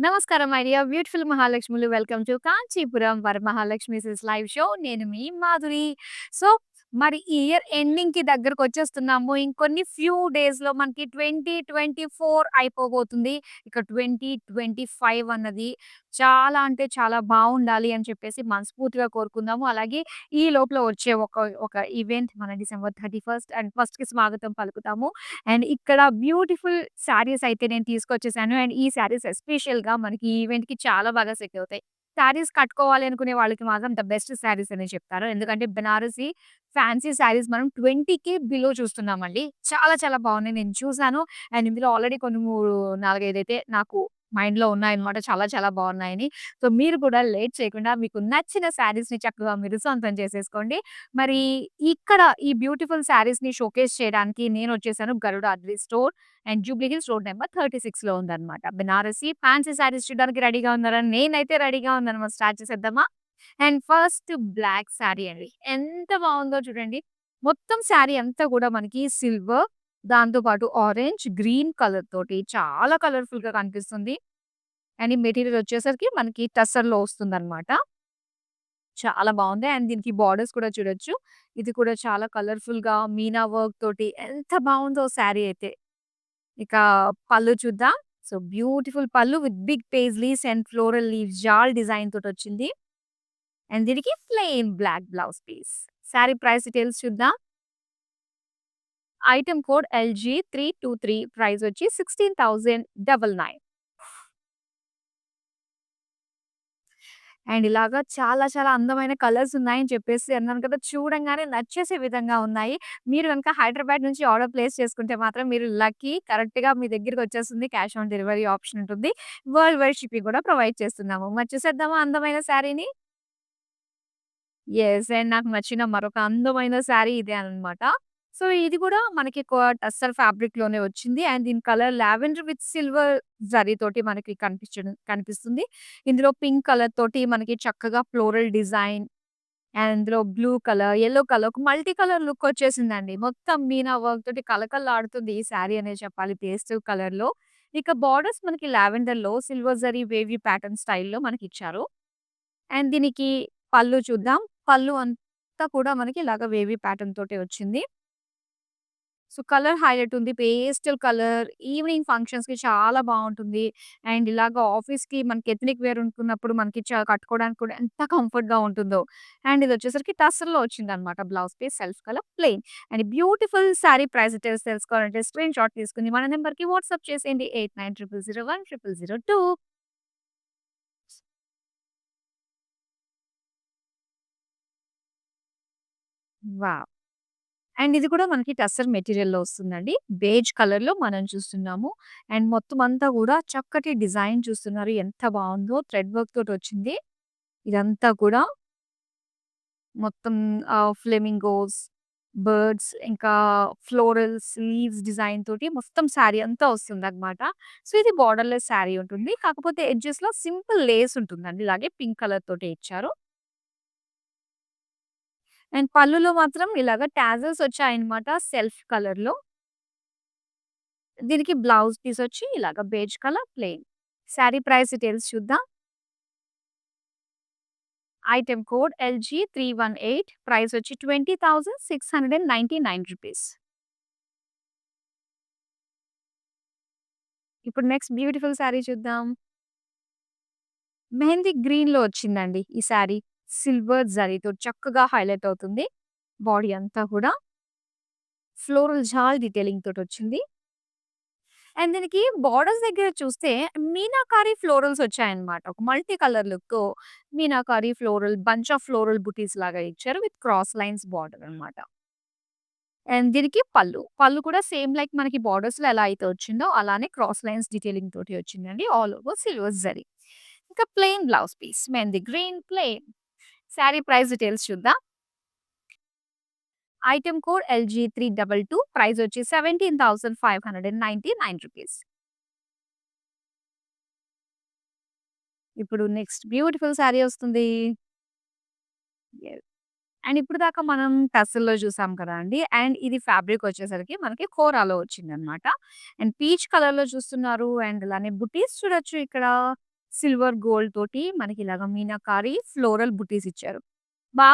నమస్కారం my dear beautiful మహాలక్ష్ములు. Welcome to Kanchipuram Varamahalakshmi సిస్ లైవ్ షో. నేను మీ మాధురి. సో, మరి ఈ ఇయర్ ఎండింగ్‌కి దగ్గరకొచ్చేస్తున్నాము. ఇంకొన్ని ఫ్యూ డేస్‌లో మనకి 2024 అయిపోబోతుంది. ఇక 2025 అన్నది చాలా అంటే చాలా బావుండాలి అని చెప్పేసి మనస్ఫూర్తిగా కోరుకుందాము. అలాగే ఈ లోపల వచ్చే ఒక ఒక ఈవెంట్ మన డిసెంబర్ 31 అండ్ ఫస్ట్‌కి స్వాగతం పలుకుతాము. అండ్ ఇక్కడ బ్యూటిఫుల్ శారీస్ అయితే నేను తీసుకొచ్చేసాను. అండ్ ఈ శారీస్ ఎస్పెషల్‌గా మనకి ఈ ఈవెంట్‌కి చాలా బాగా సెట్ అవుతాయి. శారీస్ కట్టుకోవాలి అనుకునే వాళ్ళకి మాత్రం ద బెస్ట్ శారీస్ అనే చెప్తాను. ఎందుకంటే బెనారసి ఫ్యాన్సీ శారీస్ మనం 20,000 బిలో చూస్తున్నామండి. చాలా చాలా బాగున్నాయి. నేను చూసాను. అండ్ ఇందులో ఆల్రెడీ కొన్ని 4, 5 అయితే నాకు మైండ్‌లో ఉన్నాయన్నమాట. చాలా చాలా బాగున్నాయని. సో, మీరు కూడా లేట్ చేయకుండా మీకు నచ్చిన శారీస్‌ని చక్కగా మీరు సొంతం చేసేసుకోండి. మరి ఇక్కడ ఈ బ్యూటిఫుల్ శారీస్‌ని షోకేస్ చేయడానికి నేనొచ్చేసాను Garudadri store and Jubilee Hills road number 36లో ఉందన్నమాట. బెనారసి ఫ్యాన్సీ శారీస్ చూడడానికి రెడీగా ఉన్నారా? నేనైతే రెడీగా ఉన్నాను. స్టార్ట్ చేసేద్దామా? అండ్ ఫస్ట్ బ్లాక్ శారీ అండి. ఎంత బావుందో చూడండి. మొత్తం శారీ అంతా కూడా మనకి సిల్వర్ దాంతో పాటు ఆరెంజ్, గ్రీన్ కలర్ తోటి చాలా కలర్‌ఫుల్‌గా కనిపిస్తుంది. అండ్ ఈ మెటీరియల్ వచ్చేసరికి మనకి టస్సర్‌లో వస్తుందన్నమాట. చాలా బావుంది. అండ్ దీనికి బోర్డర్స్ కూడా చూడొచ్చు. ఇది కూడా చాలా కలర్‌ఫుల్‌గా మీనా వర్క్ తోటి ఎంత బావుందో శారీ అయితే. ఇక పళ్ళు చూద్దాం. So, beautiful pallu with big paisleys and floral leaves jaal design తోటొచ్చింది. అండ్ దీనికి plain black blouse piece. Sari price details చూద్దాం. ఐటెమ్ కోడ్ LG323 ప్రైస్ వచ్చి 16,999. అండ్ ఇలాగా చాలా చాలా అందమైన కలర్స్ ఉన్నాయని చెప్పేసి అన్నాను కదా! చూడంగానే నచ్చేసే విధంగా ఉన్నాయి. మీరు గనుక హైదరాబాద్ నుంచి ఆర్డర్ ప్లేస్ చేసుకుంటే మాత్రం మీరు లక్కీ. కరెక్ట్‌గా మీ దగ్గరికొచ్చేస్తుంది. క్యాష్ ఆన్ డెలివరీ ఆప్షన్ ఉంటుంది. వరల్డ్ వైడ్ షిప్పింగ్ కూడా ప్రొవైడ్ చేస్తున్నాము. మరి చూసేద్దామా అందమైన శారీని? యెస్. అండ్ నాకు నచ్చిన మరొక అందమైన శారీ ఇదే అన్నమాట. సో, ఇది కూడా మనకి టస్సర్ ఫ్యాబ్రిక్‌లోనే వచ్చింది. అండ్ దీని colour lavender with silver zari తోటి మనకి కనిపిస్తుంది. ఇందులో పింక్ కలర్ తోటి మనకి చక్కగా ఫ్లోరల్ డిజైన్ అండ్ ఇందులో బ్లూ కలర్, యెల్లో కలర్ ఒక మల్టీ కలర్ లుక్ వచ్చేసిందండి. మొత్తం మీనా వర్క్ తోటి కళకళలాడుతుంది ఈ శారీ అనే చెప్పాలి పేస్టల్ కలర్‌లో. ఇక బోర్డర్స్ మనకి లావెండర్‌లో సిల్వర్ జరీ వేవీ ప్యాటర్న్ స్టైల్‌లో మనకిచ్చారు. అండ్ దీనికి పళ్ళు చూద్దాం. పళ్ళు అంతా కూడా మనకి ఇలాగ వేవీ ప్యాటర్న్ తోటే వచ్చింది. సో, కలర్ హైలైట్ ఉంది. పేస్టల్ కలర్ ఈవినింగ్ ఫంక్షన్స్‌కి చాలా బావుంటుంది. అండ్ ఇలాగ ఆఫీస్‌కి మనకి ఎథ్నిక్ వేర్ అనుకున్నప్పుడు మనకి కట్టుకోవడానికి కూడా ఎంత కంఫర్ట్‌గా ఉంటుందో. అండ్ ఇదొచ్చేసరికి టస్సర్‌లో వచ్చిందనమాట. Blouse piece self colour plain. And beautiful sari price details తెలుసుకోవాలంటే స్క్రీన్ షాట్ తీసుకొని మన నంబర్‌కి వాట్సాప్ చేసేయండి. 8900010002. వావ్! అండ్ ఇది కూడా మనకి టస్సర్ మెటీరియల్‌లో వస్తుందండి. బేజ్ కలర్‌లో మనం చూస్తున్నాము. అండ్ మొత్తం అంతా కూడా చక్కటి డిజైన్ చూస్తున్నారు. ఎంత బావుందో థ్రెడ్ వర్క్ తోటొచ్చింది. ఇదంతా కూడా మొత్తం ఫ్లెమింగోస్, బర్డ్స్ ఇంకా ఫ్లోరల్స్, లీవ్స్ డిజైన్ తోటి మొత్తం శారీ అంతా వస్తుందన్నమాట. సో, ఇది బోర్డర్‌లెస్ శారీ ఉంటుంది. కాకపోతే ఎడ్జెస్‌లో సింపుల్ లేస్ ఉంటుందండి. ఇలాగే పింక్ కలర్ తోటే ఇచ్చారు. అండ్ పళ్ళులో మాత్రం ఇలాగ టాజెల్స్ వచ్చాయన్నమాట సెల్ఫ్ కలర్‌లో. దీనికి బ్లౌజ్ పీసొచ్చి ఇలాగ beige colour plain. Sari price details చూద్దాం. ఐటెమ్ కోడ్ LG318 ప్రైస్ వచ్చి 20,699 రూపీస్. ఇప్పుడు నెక్స్ట్ బ్యూటిఫుల్ శారీ చూద్దాం. మెహందీ గ్రీన్‌లో వచ్చిందండి ఈ శారీ. సిల్వర్ జరీతో చక్కగా హైలైట్ అవుతుంది. బాడీ అంతా కూడా ఫ్లోరల్ జాల్ డీటెయిలింగ్ తోటొచ్చింది. అండ్ దీనికి బోర్డర్స్ దగ్గర చూస్తే మీనాకారి ఫ్లోరల్స్ వచ్చాయన్నమాట. ఒక మల్టీ కలర్ లుక్‌తో meenakari floral bunch of floral butis లాగా ఇచ్చారు. విత్ క్రాస్ లైన్స్ బోర్డర్ అన్నమాట. అండ్ దీనికి పళ్ళు. పళ్ళు కూడా సేమ్ లైక్ మనకి బోర్డర్స్‌లో ఎలా అయితే వచ్చిందో అలానే క్రాస్ లైన్స్ డీటెయిలింగ్ తోటి వచ్చిందండి. All over silver zari. ఇంకా plain blouse piece. Mehendi green plain. Sari price details చూద్దాం. ఐటెమ్ కోడ్ LG322 ప్రైస్ వచ్చి 17,599 రూపీస్. ఇప్పుడు నెక్స్ట్ బ్యూటిఫుల్ శారీ వస్తుంది. యెస్. అండ్ ఇప్పుడు దాకా మనం టస్సల్‌లో చూసాం కదా అండీ! అండ్ ఇది ఫ్యాబ్రిక్ వచ్చేసరికి మనకి కోరాలో వచ్చిందన్నమాట. అండ్ పీచ్ కలర్‌లో చూస్తున్నారు. అండ్ అలానే బుటీస్ చూడొచ్చు ఇక్కడ. సిల్వర్ గోల్డ్ తోటి మనకిలాగా మీనాకారి ఫ్లోరల్ బుట్టీస్ ఇచ్చారు.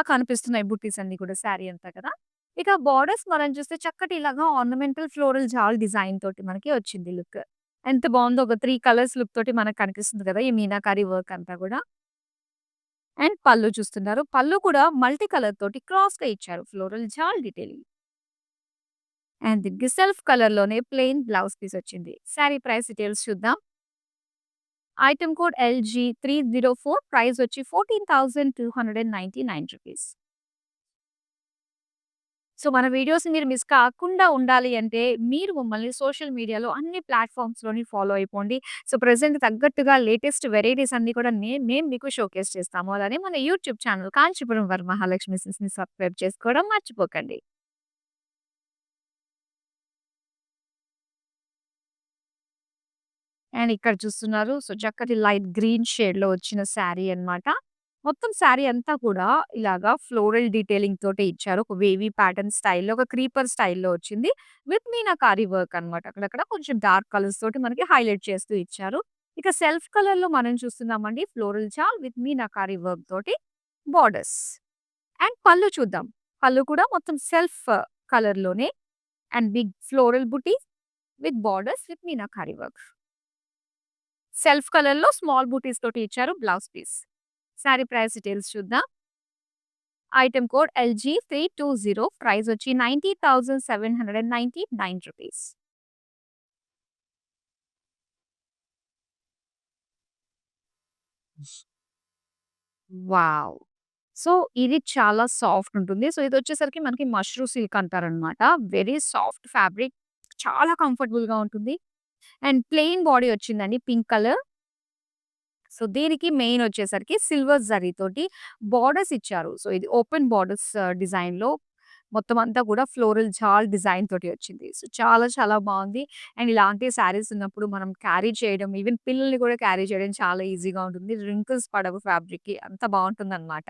కనిపిస్తున్నాయి బుట్టీస్ అన్నీ కూడా శారీ అంతా కదా! ఇక బోర్డర్స్ మనం చూస్తే చక్కటి ఇలాగా ఆర్నమెంటల్ ఫ్లోరల్ జాల్ డిజైన్ తోటి మనకి వచ్చింది లుక్. ఎంత బావుందో ఒక 3 కలర్స్ లుక్ తోటి మనకు కనిపిస్తుంది కదా! ఈ మీనాకారి వర్క్ అంతా కూడా. అండ్ పళ్ళు చూస్తున్నారు. పళ్ళు కూడా మల్టీ కలర్ తోటి క్రాస్‌గా ఇచ్చారు. Floral jaal detailing. అండ్ దీనికి సెల్ఫ్ కలర్‌లోనే ప్లెయిన్ బ్లౌజ్ పీస్ వచ్చింది. శారీ ప్రైస్ డీటెయిల్స్ చూద్దాం. ఐటెమ్ కోడ్ LG304 ప్రైస్ వచ్చి ₹14,299. సో, మన వీడియోస్‌ని మీరు మిస్ కాకుండా ఉండాలి అంటే, మీరు మమ్మల్ని సోషల్ మీడియాలో అన్ని ప్లాట్‌ఫార్మ్స్‌లోని ఫాలో అయిపోండి. సో, ప్రెజెంట్ తగ్గట్టుగా లేటెస్ట్ వెరైటీస్ అన్నీ కూడా మేము మీకు షోకేస్ చేస్తాము. అలానే మన యూట్యూబ్ ఛానల్ కాంచీపురం వరమహాలక్ష్మి సిల్క్స్‌ని సబ్స్క్రైబ్ చేసుకోవడం మర్చిపోకండి. అండ్ ఇక్కడ చూస్తున్నారు. సో, చక్కటి లైట్ గ్రీన్ షేడ్‌లో వచ్చిన శారీ అన్నమాట. మొత్తం శారీ అంతా కూడా ఇలాగా ఫ్లోరల్ డీటెయిలింగ్ తోటే ఇచ్చారు. ఒక వేవీ ప్యాటర్న్ స్టైల్‌లో, ఒక క్రీపర్ స్టైల్‌లో వచ్చింది. విత్ మీనాకారి వర్క్ అన్నమాట. అక్కడక్కడ కొంచెం డార్క్ కలర్స్ తోటి మనకి హైలైట్ చేస్తూ ఇచ్చారు. ఇక సెల్ఫ్ కలర్‌లో మనం చూస్తున్నామండి ఫ్లోరల్ చాల్ విత్ మీనాకారి వర్క్ తోటి బోర్డర్స్. అండ్ పళ్ళు చూద్దాం. పళ్ళు కూడా మొత్తం సెల్ఫ్ కలర్‌లోనే and big floral buti with borders with meenakari work. Self కలర్‌లో స్మాల్ బూటీస్ తోటి ఇచ్చారు blouse piece. Sari price details చూద్దాం. ఐటెమ్ కోడ్ LG320 ప్రైస్ వచ్చి ₹90,799. వావ్! సో, ఇది చాలా సాఫ్ట్ ఉంటుంది. సో, ఇదొచ్చేసరికి మనకి మష్రూ సిల్క్ అంటారనమాట. Very soft fabric. చాలా కంఫర్టబుల్‌గా ఉంటుంది. అండ్ ప్లెయిన్ బాడీ వచ్చిందండి పింక్ కలర్. సో, దీనికి మెయిన్ వచ్చేసరికి సిల్వర్ జరీతోటి బోర్డర్స్ ఇచ్చారు. సో, ఇది ఓపెన్ బోర్డర్స్ డిజైన్‌లో మొత్తం అంతా కూడా ఫ్లోరల్ జాల్ డిజైన్ తోటి వచ్చింది. సో, చాలా చాలా బావుంది. అండ్ ఇలాంటి శారీస్ ఉన్నప్పుడు మనం క్యారీ చేయడం, ఈవెన్ పిల్లల్ని కూడా క్యారీ చేయడం చాలా ఈజీగా ఉంటుంది. రింకిల్స్ పడవు ఫ్యాబ్రిక్‌కి. అంత బావుంటుందనమాట.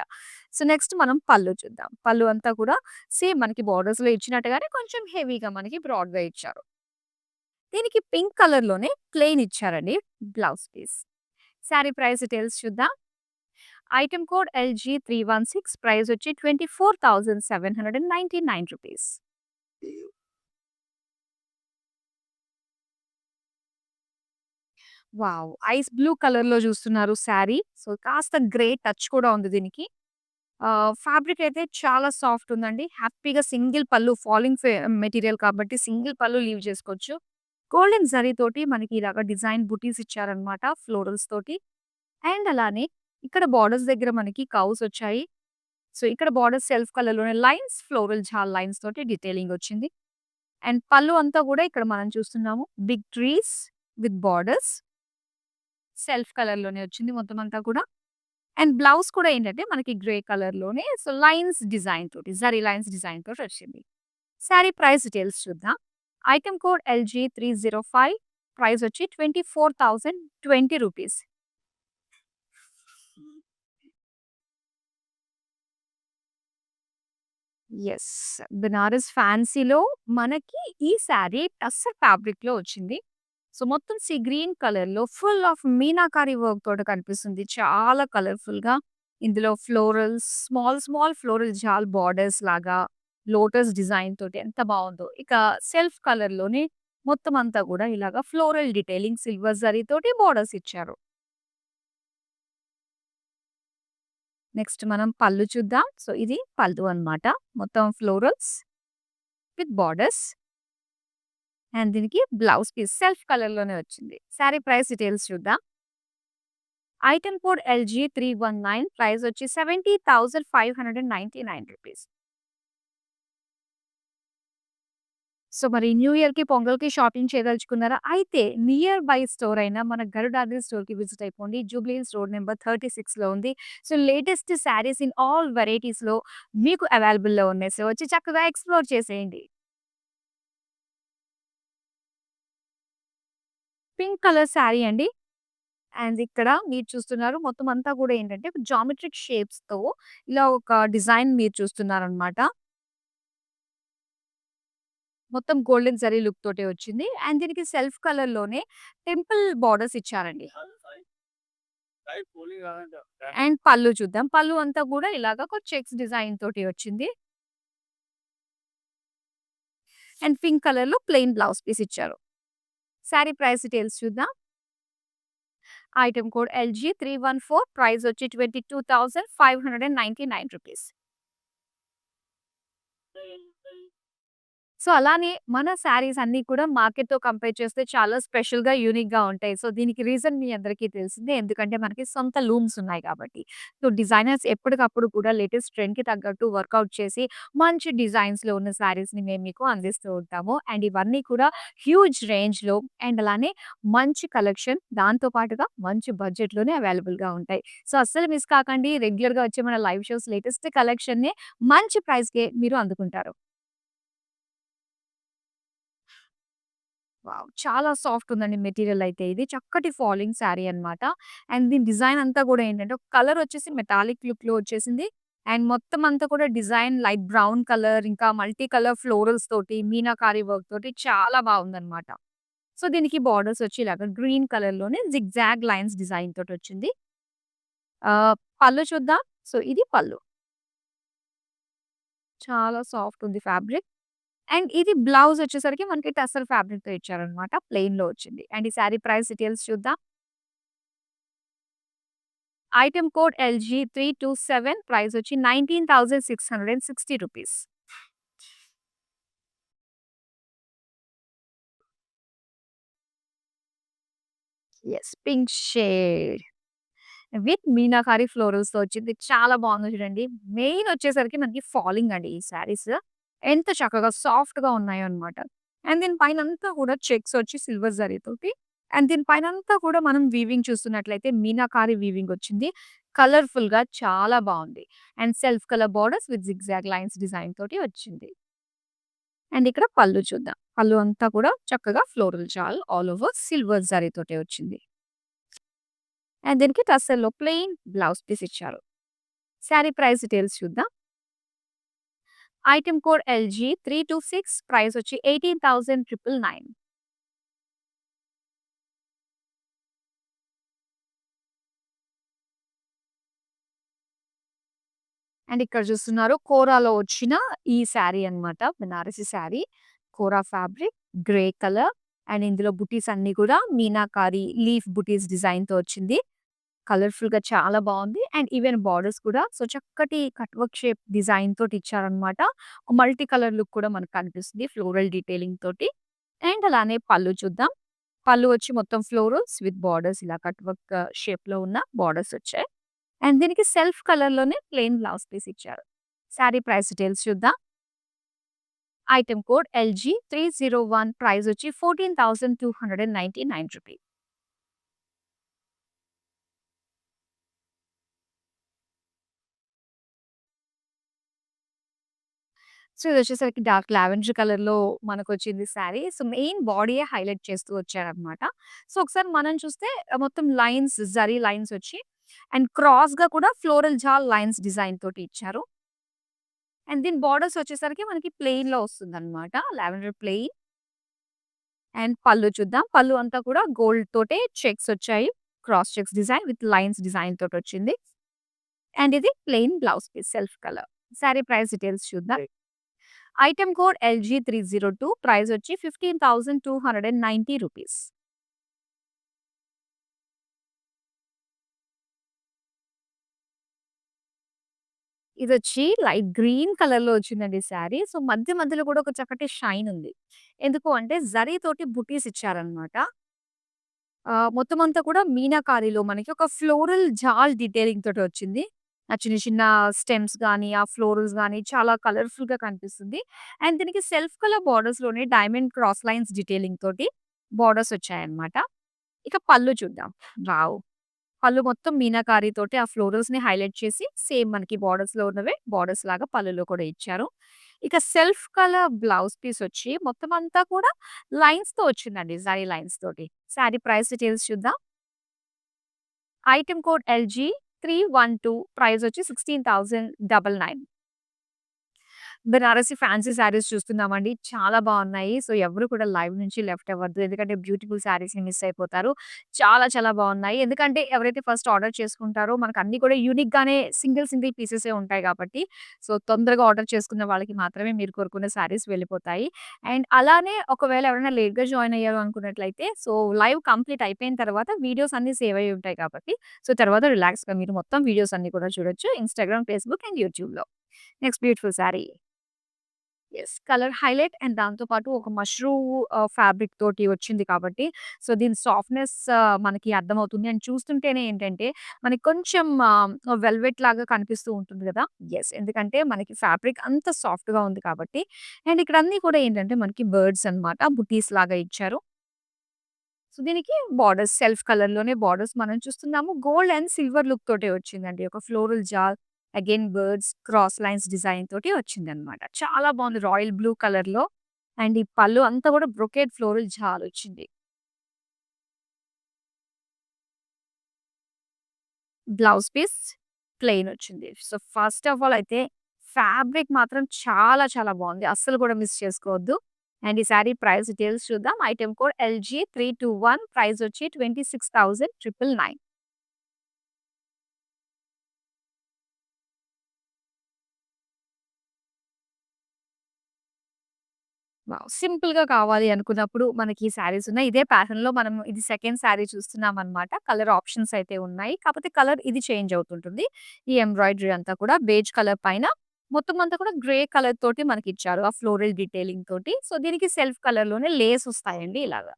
సో, నెక్స్ట్ మనం పళ్ళు చూద్దాం. పళ్ళు అంతా కూడా సేమ్ మనకి బోర్డర్స్‌లో ఇచ్చినట్టుగానే కొంచెం హెవీగా మనకి బ్రాడ్‌గా ఇచ్చారు. దీనికి పింక్ కలర్‌లోనే ప్లెయిన్ ఇచ్చారండి blouse piece. Sari price details చూద్దాం. ఐటెమ్ కోడ్ LG316 ప్రైస్ వచ్చి ₹24,799. వావ్! ఐస్ బ్లూ కలర్‌లో చూస్తున్నారు శారీ. సో, కాస్త గ్రే టచ్ కూడా ఉంది దీనికి. ఫ్యాబ్రిక్ అయితే చాలా సాఫ్ట్ ఉందండి. హ్యాపీగా సింగిల్ పళ్ళు ఫాలింగ్ మెటీరియల్ కాబట్టి సింగిల్ పళ్ళు లీవ్ చేసుకోవచ్చు. గోల్డెన్ జరీ తోటి మనకి ఇలాగ డిజైన్ బుటీస్ ఇచ్చారన్నమాట ఫ్లోరల్స్ తోటి. అండ్ అలానే ఇక్కడ బోర్డర్స్ దగ్గర మనకి కర్వ్స్ వచ్చాయి. సో, ఇక్కడ బోర్డర్ సెల్ఫ్ కలర్‌లోనే లైన్స్, ఫ్లోరల్ జాల్ లైన్స్ తోటి డీటెయిలింగ్ వచ్చింది. అండ్ పళ్ళు అంతా కూడా ఇక్కడ మనం చూస్తున్నాము. Big trees with borders self కలర్‌లోనే వచ్చింది మొత్తం అంతా కూడా. అండ్ బ్లౌజ్ కూడా ఏంటంటే మనకి గ్రే కలర్‌లోనే సో, లైన్స్ డిజైన్ తోటి జరీ లైన్స్ డిజైన్ తోటి వచ్చింది. సారీ ప్రైస్ డీటెయిల్స్ చూద్దాం. ఐటెమ్ కోడ్ LG305 ప్రైస్ వచ్చి ₹24,020. యెస్. బెనారస్ ఫ్యాన్సీలో మనకి ఈ శారీ టస్సర్ ఫ్యాబ్రిక్‌లో వచ్చింది. సో, మొత్తం గ్రీన్ కలర్‌లో ఫుల్ ఆఫ్ మీనాకారి వర్క్ తోటి కనిపిస్తుంది. చాలా కలర్‌ఫుల్‌గా. ఇందులో florals small, small floral jaal borders లాగా లోటస్ డిజైన్ తోటి ఎంత బావుందో. ఇక సెల్ఫ్ కలర్‌లోనే మొత్తం అంతా గూడా ఇలాగ ఫ్లోరల్ డీటెయిలింగ్ సిల్వర్ జరీతోటి బోర్డర్స్ ఇచ్చారు. నెక్స్ట్ మనం పళ్ళు చూద్దాం. సో, ఇది పళ్ళు అన్నమాట. మొత్తం ఫ్లోరల్స్ విత్ బోర్డర్స్. అండ్ దీనికి బ్లౌజ్ పీస్ సెల్ఫ్ కలర్‌లోనే వచ్చింది. సారీ ప్రైస్ డీటెయిల్స్ చూద్దాం. ఐటెమ్ కోడ్ LG319 ప్రైస్ వచ్చి ₹70,599. సో, మరి న్యూ ఇయర్‌కి, పొంగల్‌కి షాపింగ్ చేయదలుచుకున్నారా? అయితే నియర్ బై స్టోర్ అయిన మన గరుడాద్రి స్టోర్‌కి విజిట్ అయిపోండి. జూబ్లీ హిల్స్ రోడ్ నంబర్ 36లో ఉంది. So, latest saris in all వెరైటీస్‌లో మీకు అవైలబుల్‌లో ఉన్నాయి. సో, వచ్చి చక్కగా ఎక్స్‌ప్లోర్ చేసేయండి. పింక్ కలర్ శారీ అండి. అండ్ ఇక్కడ మీరు చూస్తున్నారు మొత్తం అంతా కూడా ఏంటంటే జామెట్రిక్ షేప్స్‌తో ఇలా ఒక డిజైన్ మీరు చూస్తున్నారనమాట. మొత్తం గోల్డెన్ జరీ లుక్ తోటే వచ్చింది. అండ్ దీనికి సెల్ఫ్ కలర్‌లోనే టెంపుల్ బోర్డర్స్ ఇచ్చారండి. అండ్ పళ్ళు చూద్దాం. పళ్ళు అంతా గూడా ఇలాగా ఒక చెక్స్ డిజైన్ తోటి వచ్చింది. అండ్ పింక్ కలర్‌లో ప్లెయిన్ బ్లౌజ్ పీస్ ఇచ్చారు. సారీ ప్రైస్ డీటెయిల్స్ చూద్దాం. ఐటెమ్ కోడ్ LG314 ప్రైస్ వచ్చి ₹22,599. సో, అలానే మన శారీస్ అన్నీ కూడా మార్కెట్‌తో కంపేర్ చేస్తే చాలా స్పెషల్‌గా, యూనిక్‌గా ఉంటాయి. సో, దీనికి రీజన్ మీ అందరికీ తెలిసిందే. ఎందుకంటే మనకి సొంత లూమ్స్ ఉన్నాయి కాబట్టి. సో, డిజైనర్స్ ఎప్పటికప్పుడు కూడా లేటెస్ట్ ట్రెండ్‌కి తగ్గట్టు వర్కౌట్ చేసి మంచి డిజైన్స్‌లో ఉన్న శారీస్‌ని మేము మీకు అందిస్తూ ఉంటాము. అండ్ ఇవన్నీ కూడా హ్యూజ్ రేంజ్‌లో అండ్ అలానే మంచి కలెక్షన్ దాంతో పాటుగా మంచి బడ్జెట్‌లోనే అవైలబుల్‌గా ఉంటాయి. సో, అస్సలు మిస్ కాకండి. రెగ్యులర్‌గా వచ్చే మన లైవ్ షోస్ లేటెస్ట్ కలెక్షన్‌ని మంచి ప్రైస్‌కే మీరు అందుకుంటారు. వావ్! చాలా సాఫ్ట్ ఉందండి మెటీరియల్ అయితే ఇది. చక్కటి ఫాలింగ్ శారీ అన్నమాట. అండ్ దీని డిజైన్ అంతా కూడా ఏంటంటే, ఒక కలర్ వచ్చేసి మెటాలిక్ లుక్‌లో వచ్చేసింది. అండ్ మొత్తం అంతా కూడా డిజైన్ లైట్ బ్రౌన్ కలర్, ఇంకా మల్టీ కలర్ ఫ్లోరల్స్ తోటి, మీనాకారి వర్క్ తోటి చాలా బాగుందన్నమాట. సో, దీనికి బార్డర్స్ వచ్చి ఇలాగా గ్రీన్ కలర్‌లోనే జిగ్‌జాగ్ లైన్స్ డిజైన్ తోటొచ్చింది. పళ్ళు చూద్దాం. సో, ఇది పళ్ళు. చాలా సాఫ్ట్ ఉంది ఫ్యాబ్రిక్. అండ్ ఇది బ్లౌజ్ వచ్చేసరికి మనకి టసర్ ఫ్యాబ్రిక్‌తో ఇచ్చారన్నమాట. ప్లెయిన్‌లో వచ్చింది. అండ్ ఈ సారీ ప్రైస్ డీటెయిల్స్ చూద్దాం. ఐటెమ్ కోడ్ LG327 ప్రైస్ వచ్చి ₹19,660. Yes. Pink shade with meenakari ఫ్లోరల్స్‌తో వచ్చింది. చాలా బాగుంది చూడండి. మెయిన్ వచ్చేసరికి మనకి ఫాలింగ్ అండి ఈ శారీస్. ఎంత చక్కగా సాఫ్ట్‌గా ఉన్నాయో అన్నమాట. అండ్ దీని పైనంతా కూడా చెక్స్ వచ్చి సిల్వర్ జరీతోటి అండ్ దీని పైనంతా కూడా మనం వీవింగ్ చూస్తున్నట్లయితే మీనాకారి వీవింగ్ వచ్చింది. కలర్‌ఫుల్‌గా చాలా బావుంది. And self colour borders with zigzag lines design తోటి వచ్చింది. అండ్ ఇక్కడ పళ్ళు చూద్దాం. పళ్ళు అంతా కూడా చక్కగా ఫ్లోరల్ జాల్ ఆల్ ఓవర్ సిల్వర్ జరీతోటే వచ్చింది. అండ్ దీనికి టస్సర్‌లో ప్లెయిన్ బ్లౌజ్ పీస్ ఇచ్చారు. శారీ ప్రైస్ డీటెయిల్స్ చూద్దాం. ఐటెమ్ కోడ్ LG326 ప్రైస్ వచ్చి 18,999. అండ్ ఇక్కడ చూస్తున్నారు కోరాలో వచ్చిన ఈ శారీ అన్నమాట. బనారసి శారీ. కోరా ఫ్యాబ్రిక్, గ్రే కలర్ అండ్ ఇందులో బుటీస్ అన్నీ కూడా మీనాకారి లీఫ్ బుటీస్ డిజైన్‌తో వచ్చింది. కలర్‌ఫుల్‌గా చాలా బావుంది. అండ్ ఈవెన్ బోర్డర్స్ కూడా సో, చక్కటి కట్ వర్క్ షేప్ డిజైన్ తోటి ఇచ్చారన్నమాట. మల్టీ కలర్ లుక్ కూడా మనకు కనిపిస్తుంది ఫ్లోరల్ డీటెయిలింగ్ తోటి. అండ్ అలానే పళ్ళు చూద్దాం. పళ్ళు వచ్చి మొత్తం ఫ్లోరల్స్ విత్ బోర్డర్స్ ఇలా కట్ వర్క్ షేప్‌లో ఉన్న బోర్డర్స్ వచ్చాయి. అండ్ దీనికి సెల్ఫ్ కలర్‌లోనే ప్లెయిన్ బ్లౌజ్ పీస్ ఇచ్చారు. శారీ ప్రైస్ డీటెయిల్స్ చూద్దాం. ఐటెమ్ కోడ్ LG301 ప్రైస్ వచ్చి ₹14,299. సో, ఇదొచ్చేసరికి డార్క్ లావెండర్ కలర్‌లో మనకొచ్చింది శారీ. సో, మెయిన్ బాడీయే హైలైట్ చేస్తూ వచ్చారనమాట. సో, ఒకసారి మనం చూస్తే మొత్తం లైన్స్ జరీ లైన్స్ వచ్చి అండ్ క్రాస్‌గా కూడా ఫ్లోరల్ జాల్ లైన్స్ డిజైన్ తోటి ఇచ్చారు. అండ్ దీని బోర్డర్స్ వచ్చేసరికి మనకి ప్లెయిన్‌లో వస్తుందనమాట. లావెండర్ ప్లెయిన్ అండ్ పళ్ళు చూద్దాం. పళ్ళు అంతా కూడా గోల్డ్ తోటే చెక్స్ వచ్చాయి. Cross checks design with lines design తోటొచ్చింది. అండ్ ఇది plain blouse piece self colour. Sari price details చూద్దాం. ఐటెమ్ కోడ్ LG302 ప్రైస్ వచ్చి ₹15,290. ఇదొచ్చి లైట్ గ్రీన్ కలర్‌లో వచ్చిందండి శారీ. సో, మధ్య మధ్యలో కూడా ఒక చక్కటి షైన్ ఉంది. ఎందుకు అంటే జరీ తోటి బుటీస్ ఇచ్చారనమాట. మొత్తం అంతా కూడా మీనాకారిలో మనకి ఒక ఫ్లోరల్ జాల్ డీటెయిలింగ్ తోటి వచ్చింది. ఆ చిన్న చిన్న స్టెమ్స్ గాని, ఆ ఫ్లోరల్స్ గాని చాలా కలర్‌ఫుల్‌గా కనిపిస్తుంది. అండ్ దీనికి సెల్ఫ్ కలర్ బోర్డర్స్‌లోనే డైమండ్ క్రాస్ లైన్స్ డీటెయిలింగ్ తోటి బోర్డర్స్ వచ్చాయన్నమాట. ఇక పళ్ళు చూద్దాం. వావ్! పళ్ళు మొత్తం మీనాకారి తోటి ఆ ఫ్లోరల్స్‌ని హైలైట్ చేసి సేమ్ మనకి బోర్డర్స్‌లో ఉన్నవే బోర్డర్స్ లాగా పళ్ళులో కూడా ఇచ్చారు. ఇక సెల్ఫ్ కలర్ బ్లౌజ్ పీస్ వచ్చి మొత్తం అంతా కూడా లైన్స్‌తో వచ్చిందండి. జరీ లైన్స్ తోటి. సారీ ప్రైస్ డీటెయిల్స్ చూద్దాం. ఐటెమ్ కోడ్ LG312 ప్రైస్ వచ్చి 16,999. బెనారసి ఫ్యాన్సీ శారీస్ చూస్తున్నామండి. చాలా బావున్నాయి. సో, ఎవరు కూడా లైవ్ నుంచి లెఫ్ట్ అవ్వద్దు. ఎందుకంటే బ్యూటిఫుల్ శారీస్‌ని మిస్ అయిపోతారు. చాలా చాలా బావున్నాయి. ఎందుకంటే ఎవరైతే ఫస్ట్ ఆర్డర్ చేసుకుంటారో మనకు అన్నీ కూడా యూనిక్‌గానే సింగిల్ పీసెసే ఉంటాయి కాబట్టి, సో, తొందరగా ఆర్డర్ చేసుకున్న వాళ్ళకి మాత్రమే మీరు కోరుకున్న శారీస్ వెళ్ళిపోతాయి. అండ్ అలానే ఒకవేళ ఎవరైనా లేట్‌గా జాయిన్ అయ్యారు అనుకున్నట్లయితే, సో, లైవ్ కంప్లీట్ అయిపోయిన తర్వాత వీడియోస్ అన్నీ సేవ్ అయ్యి ఉంటాయి కాబట్టి, సో, తర్వాత రిలాక్స్‌గా మీరు మొత్తం వీడియోస్ అన్నీ కూడా చూడొచ్చు. ఇన్‌స్టాగ్రామ్, ఫేస్‌బుక్ అండ్ యూట్యూబ్‌లో. Next beautiful sari. Yes. Colour highlight and దాంతో పాటు ఒక మష్రూ ఫ్యాబ్రిక్ తోటి వచ్చింది కాబట్టి, సో, దీని సాఫ్ట్‌నెస్ మనకి అర్థమవుతుంది. అండ్ చూస్తుంటేనే ఏంటంటే, మనకి కొంచెం వెల్వెట్ లాగా కనిపిస్తూ ఉంటుంది గదా! యెస్. ఎందుకంటే మనకి ఫ్యాబ్రిక్ అంత సాఫ్ట్‌గా ఉంది కాబట్టి. అండ్ ఇక్కడ అన్నీ కూడా ఏంటంటే, మనకి బర్డ్స్ అన్నమాట. బుటీస్ లాగా ఇచ్చారు. సో, దీనికి బోర్డర్స్ సెల్ఫ్ కలర్‌లోనే బోర్డర్స్ మనం చూస్తున్నాము. గోల్డ్ అండ్ సిల్వర్ లుక్ తోటే వచ్చిందండి. ఒక floral jaal, again birds, cross lines design తోటి వచ్చిందనమాట. చాలా బాగుంది. రాయల్ బ్లూ కలర్‌లో అండ్ ఈ పళ్ళు అంతా కూడా బ్రొకేడ్ ఫ్లోరల్ జాల్ వచ్చింది. బ్లౌజ్ పీస్ ప్లెయిన్ వచ్చింది. సో, ఫస్ట్ ఆఫ్ ఆల్ అయితే ఫ్యాబ్రిక్ మాత్రం చాలా చాలా బాగుంది. అస్సలు కూడా మిస్ చేసుకోవద్దు. అండ్ ఈ సారీ ప్రైస్ డీటెయిల్స్ చూద్దాం. ఐటెమ్ కోడ్ LG321 ప్రైస్ వచ్చి 26,999. వావ్! సింపుల్‌గా కావాలి అనుకున్నప్పుడు మనకి ఈ శారీస్ ఉన్నాయి. ఇదే ప్యాటర్న్‌లో మనం ఇది సెకండ్ శారీ చూస్తున్నామనమాట. కలర్ ఆప్షన్స్ అయితే ఉన్నాయి. కాకపోతే కలర్ ఇది చేంజ్ అవుతుంటుంది. ఈ ఎంబ్రాయిడరీ అంతా కూడా బేజ్ కలర్ పైన మొత్తం అంతా కూడా గ్రే కలర్ తోటి మనకిచ్చారు. ఆ ఫ్లోరల్ డీటెయిలింగ్ తోటి. సో, దీనికి సెల్ఫ్ కలర్‌లోనే లేస్ వస్తాయండి ఇలాగా.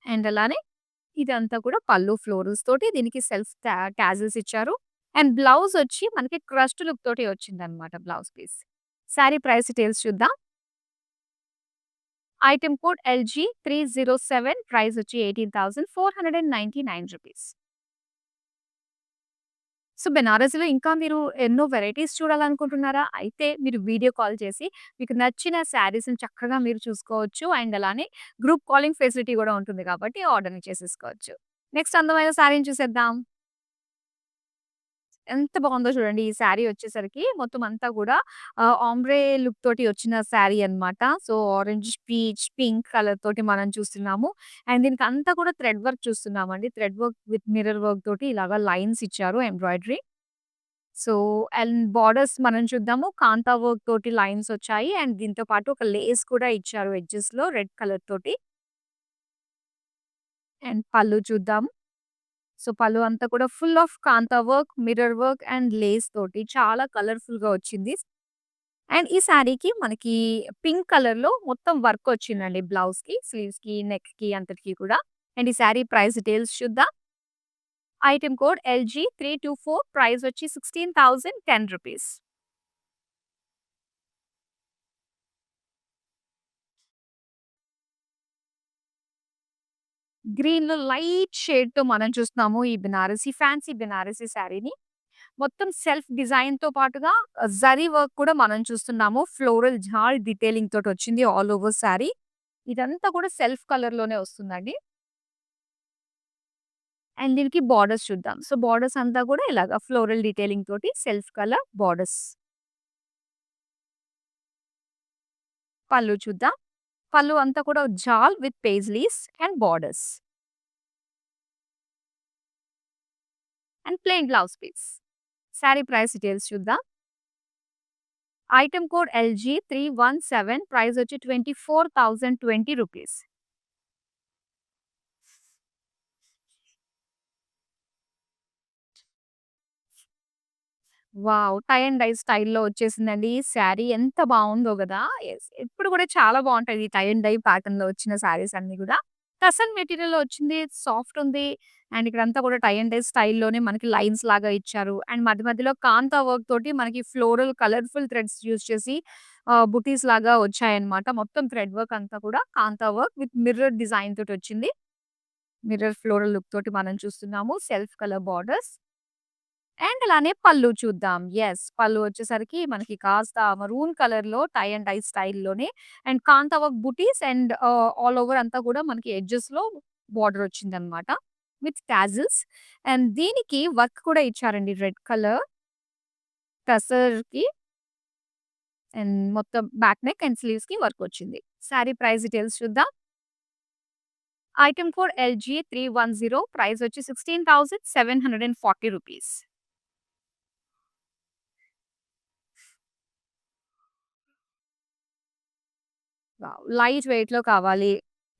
అండ్ అలానే ఇదంతా కూడా పళ్ళు ఫ్లోరల్స్ తోటి దీనికి సెల్ఫ్ టాజిల్స్ ఇచ్చారు. అండ్ బ్లౌజ్ వచ్చి మనకి క్రస్ట్ లుక్ తోటి వచ్చిందనమాట blouse piece. Sari price details చూద్దాం. ఐటెమ్ కోడ్ LG307 ప్రైస్ వచ్చి 18,499 రూపీస్. సో, బెనారస్‌లో ఇంకా మీరు ఎన్నో వెరైటీస్ చూడాలనుకుంటున్నారా? అయితే మీరు వీడియో కాల్ చేసి మీకు నచ్చిన శారీస్‌ని చక్కగా మీరు చూసుకోవచ్చు. అండ్ అలానే గ్రూప్ కాలింగ్ ఫెసిలిటీ గూడా ఉంటుంది కాబట్టి ఆర్డర్‌ని చేసేసుకోవచ్చు. నెక్స్ట్ అందమైన శారీని చూసేద్దాం. ఎంత బాగుందో చూడండి. ఈ శారీ వచ్చేసరికి మొత్తం అంతా గూడా ఆంబ్రే లుక్ తోటి వచ్చిన శారీ అన్నమాట. So, orange, peach, pink colour తోటి మనం చూస్తున్నాము. అండ్ దీనికి అంతా కూడా థ్రెడ్ వర్క్ చూస్తున్నామండి. Thread work with mirror work తోటి ఇలాగా లైన్స్ ఇచ్చారు ఎంబ్రాయిడరీ. సో, అండ్ బోర్డర్స్ మనం చూద్దాము. కాంతా వర్క్ తోటి లైన్స్ వచ్చాయి. అండ్ దీంతో పాటు ఒక లేస్ కూడా ఇచ్చారు ఎడ్జెస్‌లో రెడ్ కలర్ తోటి. అండ్ పళ్ళు చూద్దాం. సో, పళ్ళు అంతా కూడా full of kantha work, mirror work and lace తోటి చాలా కలర్‌ఫుల్‌గా వచ్చింది. అండ్ ఈ శారీకి మనకి పింక్ కలర్‌లో మొత్తం వర్క్ వచ్చిందండి బ్లౌజ్‌కి, స్లీవ్స్‌కి, నెక్‌కి అంతటికి కూడా. అండ్ ఈ శారీ ప్రైస్ డీటెయిల్స్ చూద్దాం. ఐటెమ్ కోడ్ LG324 ప్రైస్ వచ్చి 16,010 రూపీస్. గ్రీన్‌లో లైట్ షేడ్‌తో మనం చూస్తున్నాము ఈ బెనారసి ఫ్యాన్సీ బెనారసి శారీని. మొత్తం సెల్ఫ్ డిజైన్‌తో పాటుగా జరీ వర్క్ కూడా మనం చూస్తున్నాము. ఫ్లోరల్ జాల్ డీటెయిలింగ్ తోటొచ్చింది ఆల్ ఓవర్ శారీ. ఇదంతా కూడా సెల్ఫ్ కలర్‌లోనే వస్తుందండి. అండ్ దీనికి బోర్డర్స్ చూద్దాం. సో, బోర్డర్స్ అంతా కూడా ఇలాగా ఫ్లోరల్ డీటెయిలింగ్ తోటి సెల్ఫ్ కలర్ బోర్డర్స్. పళ్ళు చూద్దాం. పళ్ళు అంతా కూడా jaal with paisleys and borders and plain blouse piece. Sari price details చూద్దాం. ఐటెమ్ కోడ్ LG317 ప్రైస్ వచ్చి 24,020 rupees. Wow! Tie and dye స్టైల్‌లో వచ్చేసిందండి. ఈ శారీ ఎంత బావుందో గదా! యెస్. ఇప్పుడు గూడా చాలా బావుంటాయి. ఈ టై అండ్ డై ప్యాటర్న్‌లో వచ్చిన శారీస్ అన్నీ గూడా. టసన్ మెటీరియల్‌లో వచ్చింది. సాఫ్ట్ ఉంది. అండ్ ఇక్కడంతా కూడా టై అండ్ డై స్టైల్‌లోనే మనకి లైన్స్ లాగా ఇచ్చారు. అండ్ మధ్య మధ్యలో కాంతా వర్క్ తోటి మనకి ఫ్లోరల్ కలర్‌ఫుల్ థ్రెడ్స్ యూజ్ చేసి బుటీస్ లాగా వచ్చాయన్నమాట. మొత్తం థ్రెడ్ వర్క్ అంతా కూడా kantha work with mirror design తోటొచ్చింది. మిర్రర్ ఫ్లోరల్ లుక్ తోటి మనం చూస్తున్నాము. Self colour borders. అండ్ అలానే పళ్ళు చూద్దాం. యెస్. పళ్ళు వచ్చేసరికి మనకి కాస్త మరూన్ కలర్‌లో టై అండ్ డై స్టైల్‌లోనే and kantha work butis and all over అంతా కూడా మనకి ఎడ్జెస్‌లో బోర్డర్ వచ్చిందనమాట. విత్ టాజిల్స్ అండ్ దీనికి వర్క్ కూడా ఇచ్చారండి రెడ్ కలర్ టసర్‌కి. అండ్ మొత్తం బ్యాక్ నెక్ అండ్ స్లీవ్స్‌కి వర్క్ వచ్చింది. సారీ ప్రైస్ డీటెయిల్స్ చూద్దాం. ఐటెమ్ కోడ్ LG310 ప్రైస్ వచ్చి ₹16,740. వావ్! లైట్ వెయిట్‌లో కావాలి.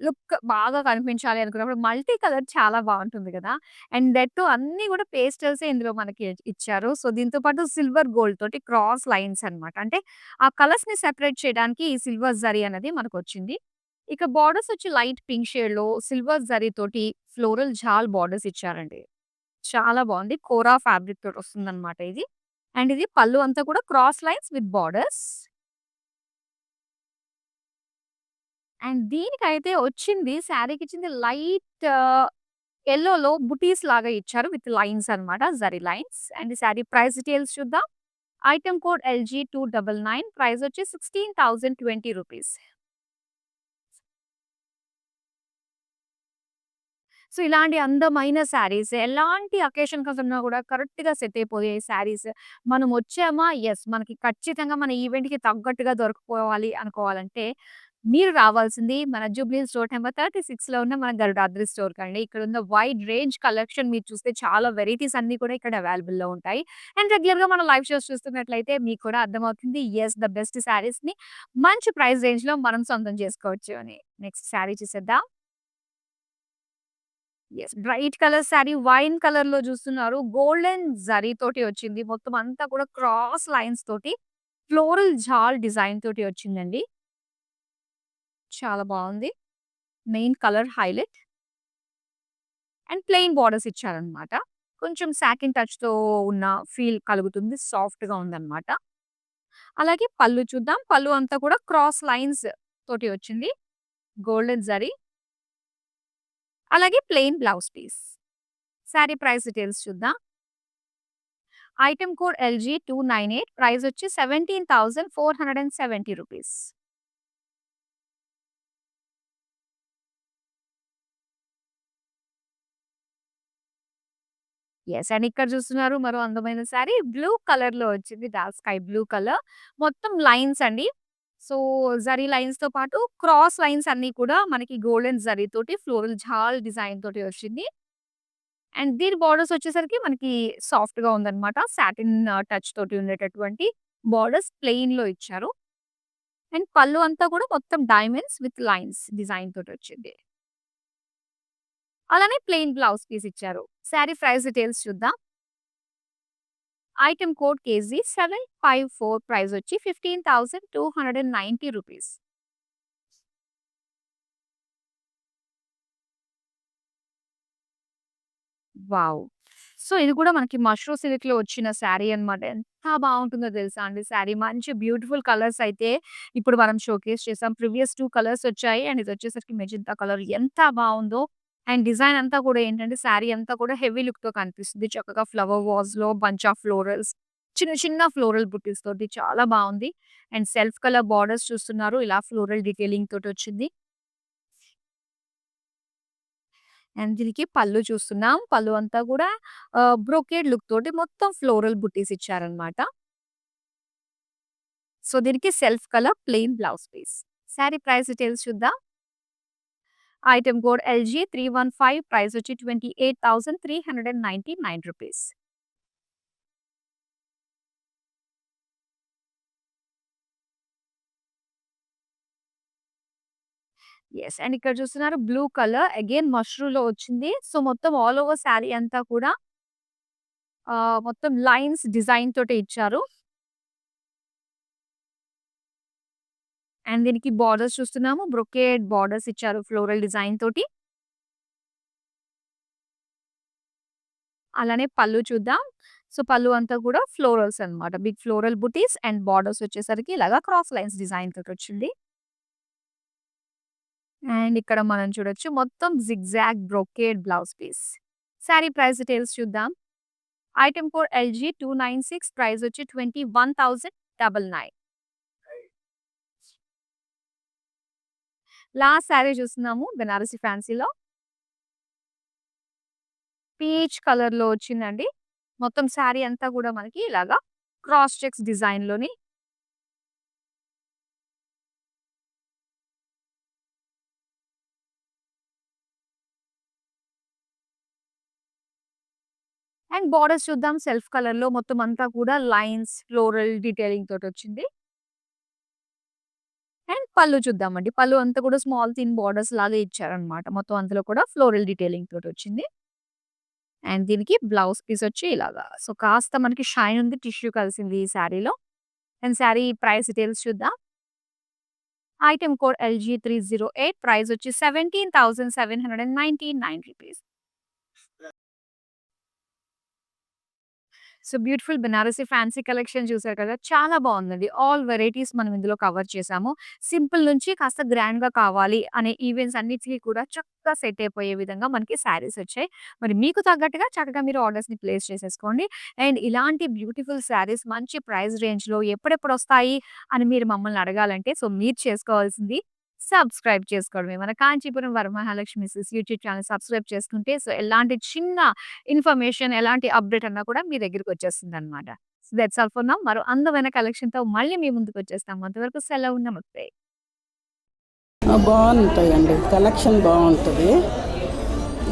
లుక్ బాగా కనిపించాలి అనుకున్నప్పుడు మల్టీ కలర్ చాలా బావుంటుంది గదా! అండ్ దట్ టూ అన్నీ గూడా పేస్టల్సే ఇందులో మనకి ఇచ్చారు. సో, దీంతో పాటు సిల్వర్ గోల్డ్ తోటి క్రాస్ లైన్స్ అన్నమాట. అంటే ఆ కలర్స్‌ని సెపరేట్ చేయడానికి ఈ సిల్వర్ జరీ అనేది మనకొచ్చింది. ఇక బోర్డర్స్ వచ్చి లైట్ పింక్ షేడ్‌లో సిల్వర్ జరీ తోటి ఫ్లోరల్ జాల్ బోర్డర్స్ ఇచ్చారండి. చాలా బావుంది. కోరా ఫ్యాబ్రిక్ తోటి వస్తుందన్నమాట ఇది. అండ్ ఇది పళ్ళు అంతా కూడా cross lines with borders. And దీనికైతే వచ్చింది శారీకిచ్చింది లైట్ యెల్లోలో బుటీస్ లాగా ఇచ్చారు విత్ లైన్స్ అన్నమాట. జరీ లైన్స్. అండ్ ఈ శారీ ప్రైస్ డీటెయిల్స్ చూద్దాం. ఐటెమ్ కోడ్ LG299 ప్రైస్ వచ్చి ₹16,020. సో, ఇలాంటి అందమైన శారీస్ ఎలాంటి అకేషన్‌కసన్నా గూడా కరెక్ట్‌గా సెట్ అయిపోయే శారీస్. మనం వచ్చామా యెస్. మనకి ఖచ్చితంగా మన ఈవెంట్‌కి తగ్గట్టుగా దొరకపోవాలి అనుకోవాలంటే, మీరు రావాల్సింది మన జూబ్లీ హిల్స్ రోడ్ నంబర్ 36లో ఉన్న మన గరుడాద్రి స్టోర్‌కండి. ఇక్కడున్న వైడ్ రేంజ్ కలెక్షన్ మీరు చూస్తే చాలా వెరైటీస్ అన్నీ కూడా ఇక్కడ అవైలబుల్‌లో ఉంటాయి. అండ్ రెగ్యులర్‌గా మన లైవ్ షోస్ చూస్తున్నట్లయితే మీకు కూడా అర్థమవుతుంది. యెస్. ద బెస్ట్ శారీస్‌ని మంచి ప్రైస్ రేంజ్‌లో మనం సొంతం చేసుకోవచ్చు అని. నెక్స్ట్ శారీ చూసేద్దాం. Yes. Bright colour sari wine కలర్‌లో చూస్తున్నారు. గోల్డెన్ జరీ తోటి వచ్చింది. మొత్తం అంతా కూడా క్రాస్ లైన్స్ తోటి ఫ్లోరల్ జాల్ డిజైన్ తోటి వచ్చిందండి. చాలా బావుంది. Main colour highlight and plain borders ఇచ్చారన్నమాట. కొంచెం సాటిన్ టచ్‌తో ఉన్న ఫీల్ కలుగుతుంది. సాఫ్ట్‌గా ఉందన్నమాట. అలాగే పళ్ళు చూద్దాం. పళ్ళు అంతా కూడా క్రాస్ లైన్స్ తోటి వచ్చింది. గోల్డెన్ జరీ. అలాగే plain blouse piece. Sari price details చూద్దాం. ఐటెమ్ కోడ్ LG298 ప్రైస్ వచ్చి ₹17,470. యెస్. అండ్ ఇక్కడ చూస్తున్నారు మరో అందమైన సారీ బ్లూ కలర్‌లో వచ్చింది. Dark sky blue colour. మొత్తం లైన్స్ అండి. సో, జరీ లైన్స్‌తో పాటు క్రాస్ లైన్స్ అన్నీ కూడా మనకి గోల్డెన్ జరీ తోటి ఫ్లోరల్ జాల్ డిజైన్ తోటి వచ్చింది. అండ్ దీని బోర్డర్స్ వచ్చేసరికి మనకి సాఫ్ట్‌గా ఉందన్నమాట. సాటిన్ టచ్ తోటి ఉండేటటువంటి బోర్డర్స్ ప్లెయిన్‌లో ఇచ్చారు. అండ్ పళ్ళు అంతా కూడా మొత్తం డైమండ్స్ విత్ లైన్స్ డిజైన్ తోటొచ్చింది. అలానే ప్లెయిన్ బ్లౌజ్ పీస్ ఇచ్చారు. సారీ ప్రైస్ డీటెయిల్స్ చూద్దాం. ఐటెమ్ కోడ్ KG754 ప్రైస్ వచ్చి ₹15,290. వావ్! సో, ఇది కూడా మనకి మష్రూ సిల్క్‌లో వచ్చిన శారీ అన్నమాట. ఎంత బావుంటుందో తెలుసా అండి శారీ. మంచి బ్యూటిఫుల్ కలర్స్ అయితే ఇప్పుడు మనం షోకేస్ చేసాం. ప్రీవియస్ 2 కలర్స్ వచ్చాయి. అండ్ ఇదొచ్చేసరికి మెజంతా కలర్ ఎంత బావుందో. అండ్ డిజైన్ అంతా కూడా ఏంటంటే శారీ అంతా కూడా హెవీ లుక్‌తో కనిపిస్తుంది. చక్కగా ఫ్లవర్ వాస్‌లో బంచ్ ఆఫ్ ఫ్లోరల్స్ చిన్న చిన్న ఫ్లోరల్ బుట్టీస్ తోటి చాలా బావుంది. అండ్ సెల్ఫ్ కలర్ బోర్డర్స్ చూస్తున్నారు. ఇలా ఫ్లోరల్ డీటెయిలింగ్ తోటొచ్చింది. అండ్ దీనికి పళ్ళు చూస్తున్నాం. పళ్ళు అంతా కూడా బ్రొకేడ్ లుక్ తోటి మొత్తం ఫ్లోరల్ బుట్టీస్ ఇచ్చారన్నమాట. సో, దీనికి self colour plain blouse piece. Sari price details చూద్దాం. ఐటెమ్ కోడ్ LG315 ప్రైస్ వచ్చి ₹28,399. యెస్. అండ్ ఇక్కడ చూస్తున్నారు బ్లూ కలర్ అగైన్ మష్రూమ్‌లో వచ్చింది. సో, మొత్తం ఆల్ ఓవర్ సారీ అంతా కూడా మొత్తం లైన్స్ డిజైన్ తోటే ఇచ్చారు. అండ్ దీనికి బోర్డర్స్ చూస్తున్నాము. బ్రొకేడ్ బోర్డర్స్ ఇచ్చారు ఫ్లోరల్ డిజైన్ తోటి. అలానే పళ్ళు చూద్దాం. సో, పళ్ళు అంతా కూడా ఫ్లోరల్స్ అన్నమాట. Big floral butis and borders వచ్చేసరికి ఇలాగా క్రాస్ లైన్స్ డిజైన్ తోటొచ్చింది. అండ్ ఇక్కడ మనం చూడొచ్చు మొత్తం zigzag brocade blouse piece. Sari price details చూద్దాం. ఐటెమ్ కోడ్ LG296 ప్రైస్ వచ్చి 21,099. లాస్ట్ సారీ చూస్తున్నాము బెనారసి ఫ్యాన్సీలో. పీచ్ కలర్‌లో వచ్చిందండి. మొత్తం సారీ అంతా కూడా మనకి ఇలాగా క్రాస్ చెక్స్ డిజైన్‌లోని అండ్ బోర్డర్స్ చూద్దాం సెల్ఫ్ కలర్‌లో మొత్తం అంతా కూడా లైన్స్, ఫ్లోరల్ డీటెయిలింగ్ తోటొచ్చింది. అండ్ పళ్ళు చూద్దామండి. పళ్ళు అంతా కూడా స్మాల్ థిన్ బోర్డర్స్ లాగా ఇచ్చారనమాట. మొత్తం అందులో కూడా ఫ్లోరల్ డీటెయిలింగ్ తోటొచ్చింది. అండ్ దీనికి బ్లౌజ్ పీస్ వచ్చి ఇలాగా. సో, కాస్త మనకి షైన్ ఉంది. టిష్యూ కలిసింది ఈ శారీలో. అండ్ శారీ ప్రైస్ డీటెయిల్స్ చూద్దాం. ఐటెమ్ కోడ్ LG308 ప్రైస్ వచ్చి 17,799 rupees. So, beautiful Banarasi fancy collection చూసారు కదా! చాలా బావుందండి. ఆల్ వెరైటీస్ మనం ఇందులో కవర్ చేసాము. సింపుల్ నుంచి కాస్త గ్రాండ్‌గా కావాలి అనే ఈవెంట్స్ అన్నిటికి కూడా చక్కగా సెట్ అయిపోయే విధంగా మనకి శారీస్ వచ్చాయి. మరి మీకు తగ్గట్టుగా చక్కగా మీరు ఆర్డర్స్‌ని ప్లేస్ చేసేసుకోండి. అండ్ ఇలాంటి బ్యూటిఫుల్ శారీస్ మంచి ప్రైస్ రేంజ్‌లో ఎప్పుడెప్పుడొస్తాయి అని మీరు మమ్మల్ని అడగాలంటే సో, మీరు చేసుకోవాల్సింది సబ్స్క్రైబ్ చేసుకోవడమే. మన కాంచీపురం వరమహాలక్ష్మి సిస్ యూట్యూబ్ ఛానెల్ సబ్స్క్రైబ్ చేసుకుంటే సో, ఎలాంటి చిన్న ఇన్ఫర్మేషన్, ఎలాంటి అప్‌డేట్ అన్నా కూడా మీ దగ్గరికొచ్చేస్తుందనమాట. So, that's all for now. మరో అందమైన కలెక్షన్‌తో మళ్ళీ మీ ముందుకొచ్చేస్తాం. అంతవరకు సెలవు. నమస్తే. బాగుంటాయండి, కలెక్షన్ బాగుంటుంది.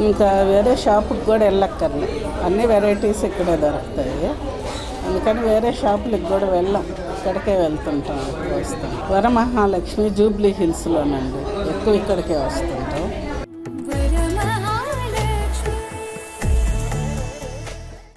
ఇంకా వేరే షాపుకి కూడా వెళ్ళక్కర్లే, అన్ని వెరైటీస్ ఇక్కడే దొరుకుతాయి. అందుకని వేరే షాపులకు కూడా వెళ్ళాం, ఇక్కడికే వెళ్తుంటాం, వస్తాం. వరమహాలక్ష్మి జూబ్లీ హిల్స్లోనండి, ఎక్కువ ఇక్కడికే వస్తాం.